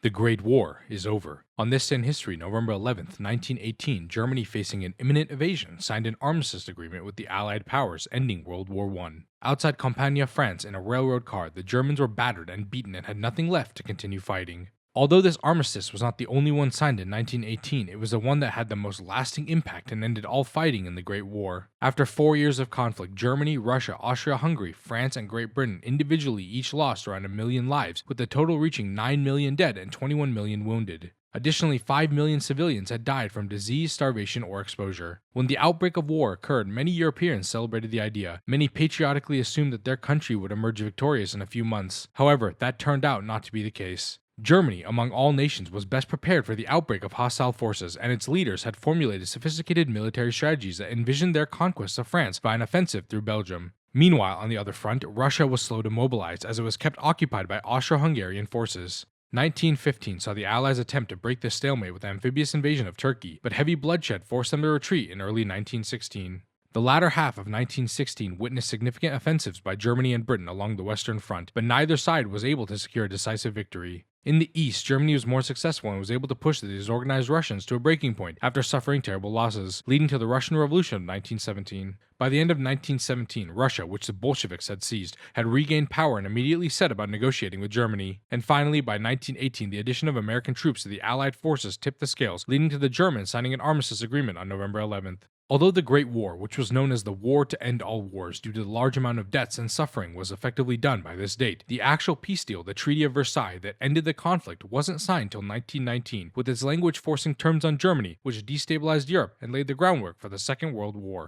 The Great War is over. On this day in history, November 11th, 1918, Germany, facing an imminent invasion, signed an armistice agreement with the Allied powers, ending World War I. Outside Compiègne, France, in a railroad car, the Germans were battered and beaten and had nothing left to continue fighting. Although this armistice was not the only one signed in 1918, it was the one that had the most lasting impact and ended all fighting in the Great War. After 4 years of conflict, Germany, Russia, Austria-Hungary, France, and Great Britain individually each lost around 1 million lives, with the total reaching 9 million dead and 21 million wounded. Additionally, 5 million civilians had died from disease, starvation, or exposure. When the outbreak of war occurred, many Europeans celebrated the idea. Many patriotically assumed that their country would emerge victorious in a few months. However, that turned out not to be the case. Germany, among all nations, was best prepared for the outbreak of hostile forces, and its leaders had formulated sophisticated military strategies that envisioned their conquest of France by an offensive through Belgium. Meanwhile, on the other front, Russia was slow to mobilize, as it was kept occupied by Austro-Hungarian forces. 1915 saw the Allies attempt to break the stalemate with the amphibious invasion of Turkey, but heavy bloodshed forced them to retreat in early 1916. The latter half of 1916 witnessed significant offensives by Germany and Britain along the Western Front, but neither side was able to secure a decisive victory. In the east, Germany was more successful and was able to push the disorganized Russians to a breaking point after suffering terrible losses, leading to the Russian Revolution of 1917. By the end of 1917, Russia, which the Bolsheviks had seized, had regained power and immediately set about negotiating with Germany. And finally, by 1918, the addition of American troops to the Allied forces tipped the scales, leading to the Germans signing an armistice agreement on November 11th. Although the Great War, which was known as the War to End All Wars due to the large amount of deaths and suffering, was effectively done by this date, the actual peace deal, the Treaty of Versailles, that ended the conflict wasn't signed till 1919, with its language forcing terms on Germany, which destabilized Europe and laid the groundwork for the Second World War.